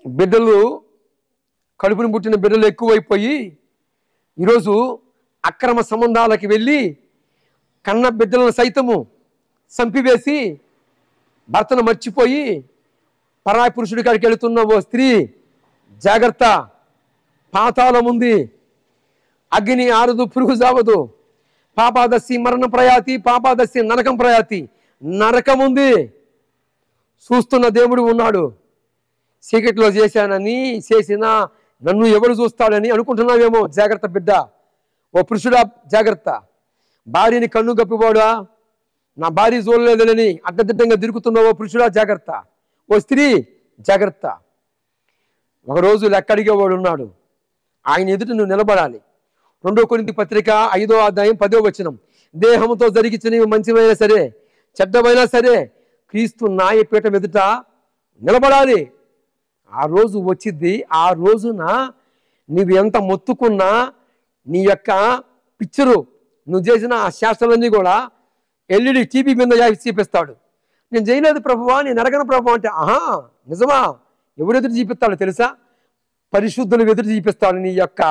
బిడ్డలు కడుపుని పుట్టిన బిడ్డలు ఎక్కువైపోయి ఈరోజు అక్రమ సంబంధాలకి వెళ్ళి కన్న బిడ్డలను సైతము చంపివేసి భర్తను మర్చిపోయి పరాయి పురుషుడి కాడికి వెళుతున్న ఓ స్త్రీ జాగ్రత్త, పాతాళం ఉంది, అగ్ని ఆరదు, పురుగు జావదు, పాపాదస్సి మరణ ప్రయాతి, పాపాదస్సి నరకం ప్రయాతి, నరకం ఉంది. చూస్తున్న దేవుడు ఉన్నాడు. చీకట్లో చేసిన నన్ను ఎవరు చూస్తాడని అనుకుంటున్నావేమో. జాగ్రత్త బిడ్డ, ఓ పురుషుడా జాగ్రత్త. భార్యని కన్ను గప్పిపోడా, నా భార్య చూడలేదని అడ్డదిడ్డంగా తిరుగుతున్న ఓ పురుషుడా జాగ్రత్త. ఓ స్త్రీ జాగ్రత్త. ఒకరోజు లెక్క అడిగేవాడు ఉన్నాడు, ఆయన ఎదుట నువ్వు నిలబడాలి. 2 కొరింథీ పత్రిక 5వ అధ్యాయం 10వ వచనం, దేహంతో జరిగించినవి మంచివైనా సరే చెడ్డమైనా సరే క్రీస్తు న్యాయపీఠం ఎదుట నిలబడాలి. ఆ రోజు వచ్చింది. ఆ రోజున నువ్వు ఎంత మొత్తుకున్నా నీ యొక్క పిక్చరు, నువ్వు చేసిన ఆ శాస్త్రాలన్నీ కూడా ఎల్ఈడి టీవీ మీద చూపిస్తాడు. నేను చేయలేదు ప్రభువా, నేను ఎరగను ప్రభువా అంటే, ఆహా నిజమా? ఎవరు ఎదురు చూపిస్తాడో తెలుసా? పరిశుద్ధులు ఎదురు చూపిస్తాడు నీ యొక్క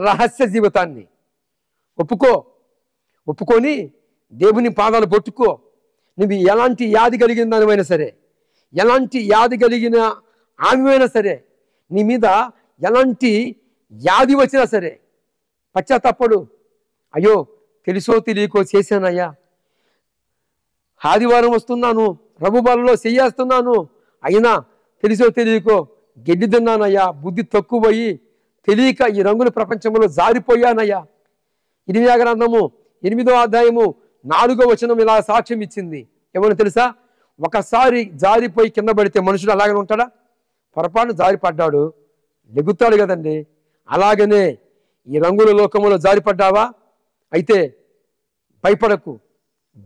రహస్య జీవితాన్ని. ఒప్పుకొని దేవుని పాదాలు పట్టుకో. నువ్వు ఎలాంటి వ్యాధి కలిగిన దానివైనా సరే, ఎలాంటి వ్యాధి కలిగిన ఆమెమైనా సరే, నీ మీద ఎలాంటి వ్యాధి వచ్చినా సరే పశ్చాత్తాపడు. అయ్యో తెలుసో తెలియకో చేశానయ్యా, ఆదివారం వస్తున్నాను, ప్రభు బలలో చెయ్యేస్తున్నాను, అయినా తెలుసో తెలియకో గడ్డి తిన్నానయ్యా, బుద్ధి తక్కువయ్యి తెలియక ఈ రంగుల ప్రపంచంలో జారిపోయానయ్యా. ఇర్మీయా గ్రంథము 8వ అధ్యాయము 4వ వచనం ఇలా సాక్ష్యం ఇచ్చింది. ఏమని తెలుసా? ఒకసారి జారిపోయి కింద పడితే మనుషుడు అలాగనే ఉంటాడా? పొరపాటు జారిపడ్డాడు, లెగుతాడు కదండి. అలాగనే ఈ రంగుల లోకములో జారిపడ్డావా? అయితే భయపడకు,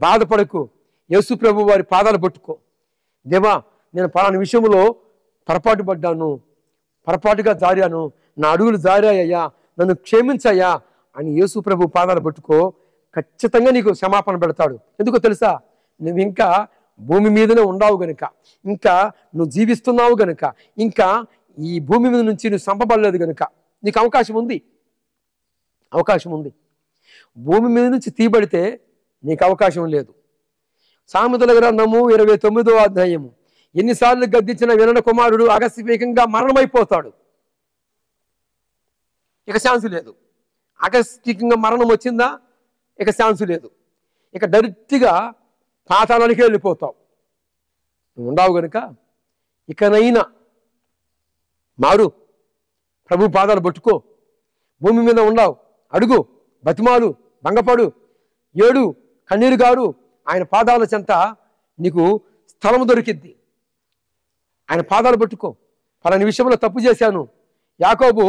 బాధపడకు, యేసు ప్రభు వారి పాదాలు పట్టుకో. దేవా, నేను పలానా విషయంలో పొరపాటు పడ్డాను, పొరపాటుగా జారాను, నా అడుగులు జారాయ్యా, నన్ను క్షమించయ్యా అని యేసు ప్రభు పాదాలు పట్టుకో. ఖచ్చితంగా నీకు క్షమాపణ పెడతాడు. ఎందుకో తెలుసా? నువ్వు ఇంకా భూమి మీదనే ఉండవు గనుక, ఇంకా నువ్వు జీవిస్తున్నావు గనుక, ఇంకా ఈ భూమి మీద నుంచి నువ్వు చంపబడలేదు గనుక నీకు అవకాశం ఉంది. భూమి మీద నుంచి తీయబడితే నీకు అవకాశం లేదు. సామెతల గ్రంథము 29వ అధ్యాయము, ఎన్నిసార్లు గద్దించిన వినని కుమారుడు ఆకస్మికంగా మరణమైపోతాడు. ఇక ఛాన్స్ లేదు. ఆకస్మికంగా మరణం వచ్చిందా ఇక ఛాన్స్ లేదు. ఇక డైరెక్ట్గా పాతాళానికి వెళ్ళిపోతావు. నువ్వు ఉండవు కనుక ఇకనైనా మారు, ప్రభు పాదాలు పట్టుకో. భూమి మీద ఉండవు, అడుగు, బతిమాలు, భంగపడు, ఏడు, కన్నీరు గారు. ఆయన పాదాల చెంత నీకు స్థలము దొరికిద్ది. ఆయన పాదాలు పట్టుకో. పలాని విషయంలో తప్పు చేశాను, యాకోబు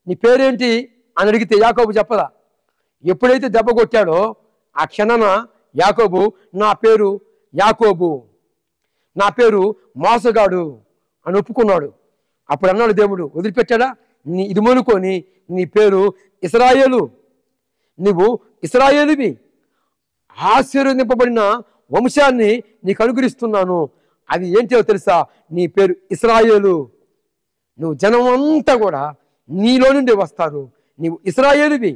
నీ పేరేంటి అని అడిగితే యాకోబు చెప్పదా? ఎప్పుడైతే దెబ్బ కొట్టాడో ఆ క్షణాన యాకోబు నా పేరు యాకోబు, నా పేరు మోసగాడు అని ఒప్పుకున్నాడు. అప్పుడు అన్నాడు దేవుడు, వదిలిపెట్టాడా? ఇది మొనుకొని నీ పేరు ఇశ్రాయేలు, నువ్వు ఇశ్రాయేలువి, ఆశీర్వదింపబడిన వంశాన్ని నీకు అనుగ్రహిస్తున్నాను. అది ఏంటో తెలుసా? నీ పేరు ఇశ్రాయేలు. నువ్వు జనం అంతా కూడా నీలో నుండి వస్తారు, నీవు ఇశ్రాయేలువి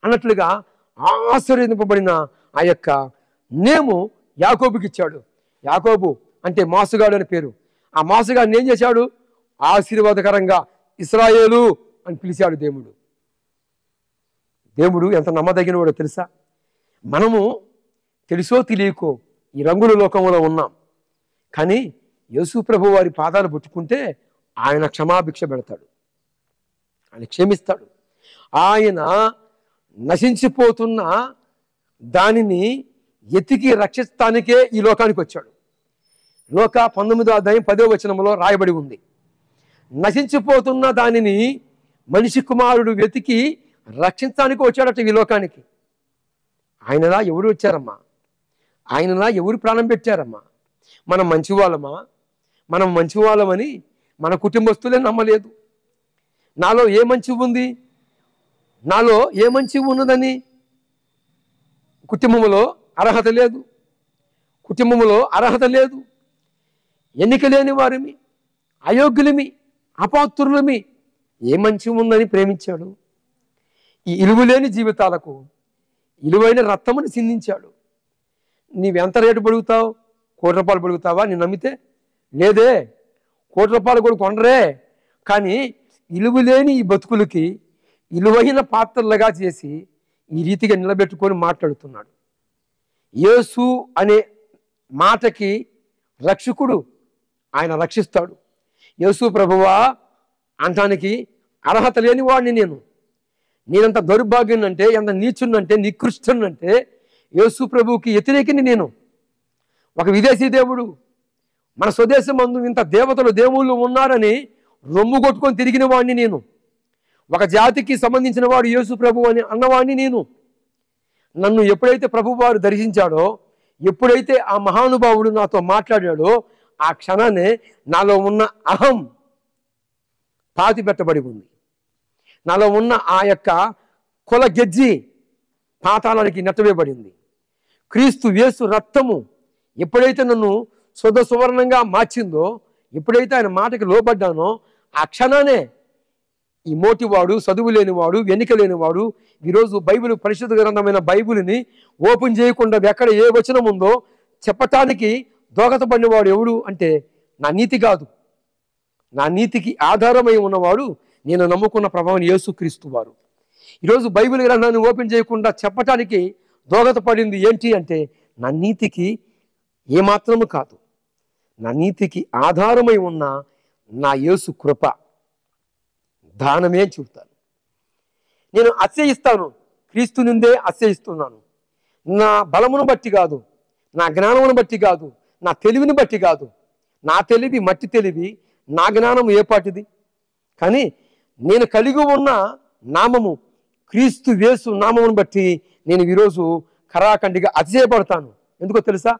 అన్నట్లుగా ఆశీర్వదింపబడిన ఆ యొక్క నేము యాకోబుకి ఇచ్చాడు. యాకోబు అంటే మోసగాడు అని పేరు. ఆ మోసగాడిని ఏం చేశాడు? ఆశీర్వాదకరంగా ఇశ్రాయేలు అని పిలిచాడు దేవుడు. దేవుడు ఎంత నమ్మదగిన వాడో తెలుసా? మనము తెలుసో తెలియకో ఈ రంగుల లోకంలో ఉన్నాం, కానీ యేసు ప్రభు వారి పాదాలు పట్టుకుంటే ఆయన క్షమాభిక్ష పెడతాడు, ఆయన క్షమిస్తాడు. ఆయన నశించిపోతున్న దానిని ఎతికి రక్షిస్తానికే ఈ లోకానికి వచ్చాడు. లోక 19వ అధ్యాయం 10వ వచనంలో రాయబడి ఉంది, నశించిపోతున్న దానిని మనిషి కుమారుడు వెతికి రక్షించడానికి వచ్చాడట ఈ లోకానికి. ఆయనలా ఎవరు వచ్చారమ్మా? ఆయనలా ఎవరు ప్రాణం పెట్టారమ్మా? మనం మంచివాళ్ళమా? మనం మంచివాళ్ళమని మన కుటుంబస్తులే నమ్మలేదు. నాలో ఏ మంచి ఉంది, నాలో ఏ మంచి ఉన్నదని కుటుంబంలో అర్హత లేదు, కుటుంబంలో అర్హత లేదు, ఎన్నిక లేని వారిమి, అయోగ్యులమి, అపాత్రులమి ఏ మంచి ఉందని ప్రేమించాడు. ఈ ఇలువలేని జీవితాలకు ఇలువైన రక్తముని సిందించాడు. నీవెంత రేటు పడుగుతావు? ₹1,00,00,000 పడుగుతావా? నేను నమ్మితే లేదే, ₹1,00,00,000 కూడా కొనరే. కానీ ఇలువలేని ఈ బతుకులకి ఇలువైన పాత్రలుగా చేసి ఈ రీతిగా నిలబెట్టుకొని మాట్లాడుతున్నాడు. యేసు అనే మాటకి రక్షకుడు, ఆయన రక్షిస్తాడు. యేసు ప్రభువా అంటానికి అర్హత లేని వాడిని నేనంత దౌర్భాగ్యునంటే, ఎంత నీచున్నంటే, నికృష్టున్నంటే యేసు ప్రభువుకి వ్యతిరేకిని నేను. ఒక విదేశీ దేవుడు, మన స్వదేశం అందు ఇంత దేవతలు దేవుళ్ళు ఉన్నారని రొమ్ము కొట్టుకొని తిరిగిన వాడిని నేను. ఒక జాతికి సంబంధించిన వాడు యేసు ప్రభు అని అన్నవాడిని నేను. నన్ను ఎప్పుడైతే ప్రభువారు దర్శించాడో, ఎప్పుడైతే ఆ మహానుభావుడు నాతో మాట్లాడాడో, ఆ క్షణాన్ని నాలో ఉన్న అహం పాతి పెట్టబడి ఉంది. నాలో ఉన్న ఆ యొక్క కుల గెజ్జి పాతాళానికి నెట్టవేయబడింది. క్రీస్తు యేసు రక్తము ఎప్పుడైతే నన్ను శుద్ధ సువర్ణంగా మార్చిందో, ఎప్పుడైతే ఆయన మాటకి లోబడ్డానో, ఆ క్షణానే ఈ మోటివాడు, చదువు లేనివాడు, వెనుక లేనివాడు ఈరోజు బైబిల్, పరిశుద్ధ గ్రంథమైన బైబిల్ని ఓపెన్ చేయకుండా ఎక్కడ ఏ వచనం ఉందో చెప్పటానికి దోగతపడినవాడు ఎవడు అంటే నా నీతి కాదు. నా నీతికి ఆధారమై ఉన్నవాడు నేను నమ్ముకున్న ప్రభావం యేసుక్రీస్తు వారు. ఈరోజు బైబిల్ గ్రంథాన్ని ఓపెన్ చేయకుండా చెప్పటానికి దోగతపడింది ఏంటి అంటే నా నీతికి ఏమాత్రము కాదు. నా నీతికి ఆధారమై ఉన్న నా యేసు కృప, దానమే చెబుతాను. నేను అతిశయిస్తాను, క్రీస్తు నుండే అతిశయిస్తున్నాను. నా బలమును బట్టి కాదు, నా జ్ఞానమును బట్టి కాదు, నా తెలివిని బట్టి కాదు. నా తెలివి మట్టి తెలివి, నా జ్ఞానం ఏపాటిది. కానీ నేను కలిగి ఉన్న నామము క్రీస్తు యేసు నామమును బట్టి నేను ఈరోజు ఖరాఖండిగా అతిశయపడతాను. ఎందుకో తెలుసా?